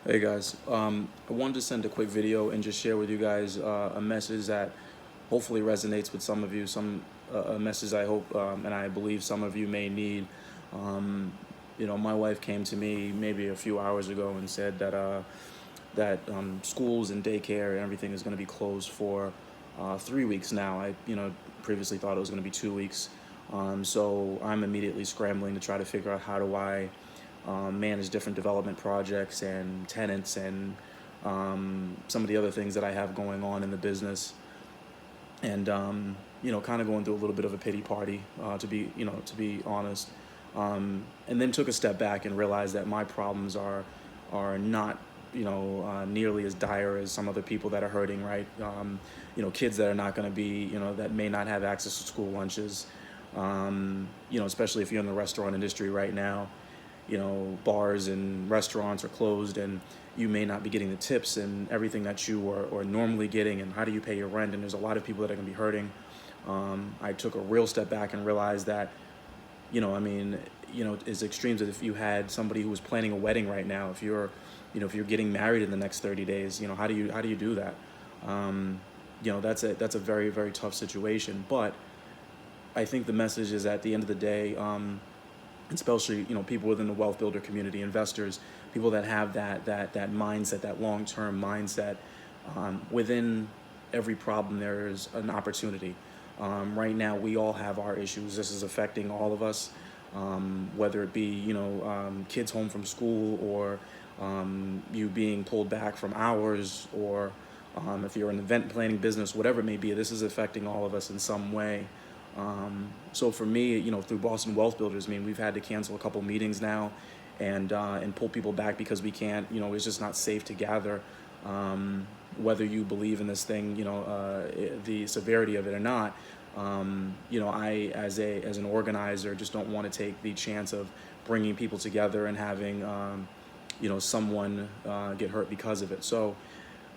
Hey guys, I wanted to send a quick video and just share with you guys a message that hopefully resonates with some of you. A message I hope and I believe some of you may need. Um, my wife came to me maybe a few hours ago and said that schools and daycare and everything is going to be closed for 3 weeks now. I previously thought it was going to be 2 weeks. So I'm immediately scrambling to try to figure out how do I manage different development projects and tenants and some of the other things that I have going on in the business, and kind of going through a little bit of a pity party, to be honest. And then took a step back and realized that my problems are not nearly as dire as some other people that are hurting, right? Kids that are not going to be, that may not have access to school lunches. Especially if you're in the restaurant industry right now, bars and restaurants are closed and you may not be getting the tips and everything that you are normally getting, and how do you pay your rent, and there's a lot of people that are going to be hurting. I took a real step back and realized that, as extremes as if you had somebody who was planning a wedding right now, if you're getting married in the next 30 days, how do you do that? That's a very, very tough situation. But I think the message is, at the end of the day, especially people within the wealth builder community, investors, people that have that mindset, that long-term mindset. Within every problem there is an opportunity. Right now we all have our issues. This is affecting all of us, whether it be kids home from school, or you being pulled back from hours, or if you're an event planning business, whatever it may be, this is affecting all of us in some way. So for me, through Boston Wealth Builders, we've had to cancel a couple meetings now, and pull people back because we can't. It's just not safe to gather. Whether you believe in this thing, the severity of it or not, I, as an organizer, just don't want to take the chance of bringing people together and having someone get hurt because of it. So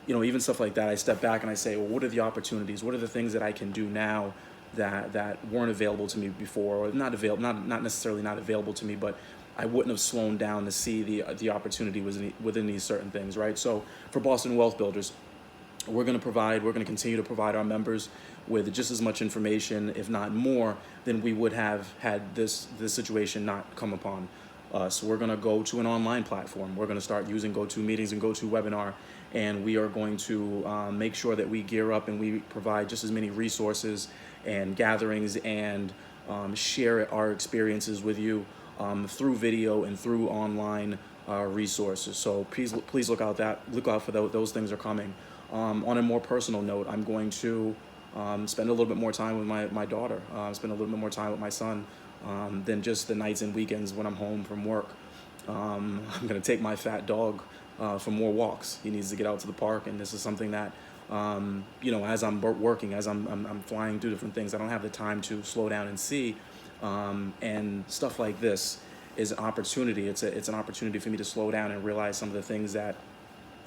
even stuff like that, I step back and I say, well, what are the opportunities? What are the things that I can do now that weren't available to me before, or not necessarily not available to me, but I wouldn't have slowed down to see the opportunity was within these certain things, right? So for Boston Wealth Builders, we're going to continue to provide our members with just as much information, if not more, than we would have had this situation not come upon us. We're going to go to an online platform. We're going to start using GoToMeetings and GoToWebinar, and we are going to make sure that we gear up and we provide just as many resources and gatherings, and share our experiences with you through video and through online resources. So please look out for those things are coming. On a more personal note, I'm going to spend a little bit more time with my daughter, spend a little bit more time with my son, than just the nights and weekends when I'm home from work. I'm going to take my fat dog for more walks. He needs to get out to the park, and this is something that, as I'm working, as I'm flying through different things, I don't have the time to slow down and see. And stuff like this is an opportunity. It's an opportunity for me to slow down and realize some of the things that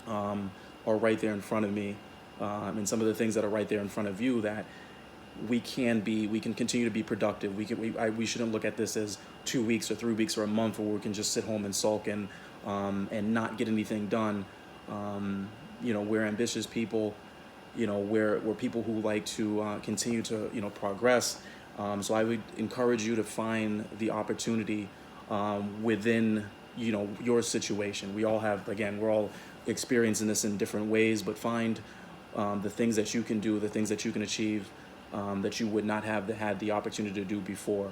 are right there in front of me, and some of the things that are right there in front of you, that we can continue to be productive. We shouldn't look at this as 2 weeks or 3 weeks or a month where we can just sit home and sulk and not get anything done. We're ambitious people. We're people who like to continue to progress. So I would encourage you to find the opportunity within your situation. We all have, again, we're all experiencing this in different ways, but find the things that you can do, the things that you can achieve, that you would not have had the opportunity to do before.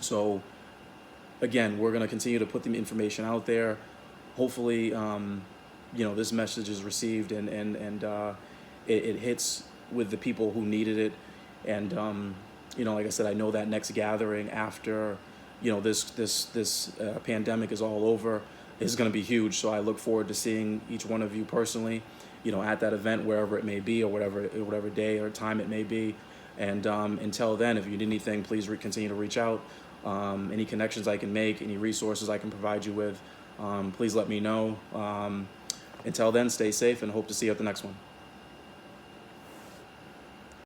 So again, we're going to continue to put the information out there. Hopefully, this message is received, and it hits with the people who needed it. And like I said, I know that next gathering after this pandemic is all over is going to be huge. So I look forward to seeing each one of you personally, at that event, wherever it may be, or whatever day or time it may be. And until then, if you need anything, please continue to reach out. Any connections I can make, any resources I can provide you with, please let me know. Until then, stay safe, and hope to see you at the next one.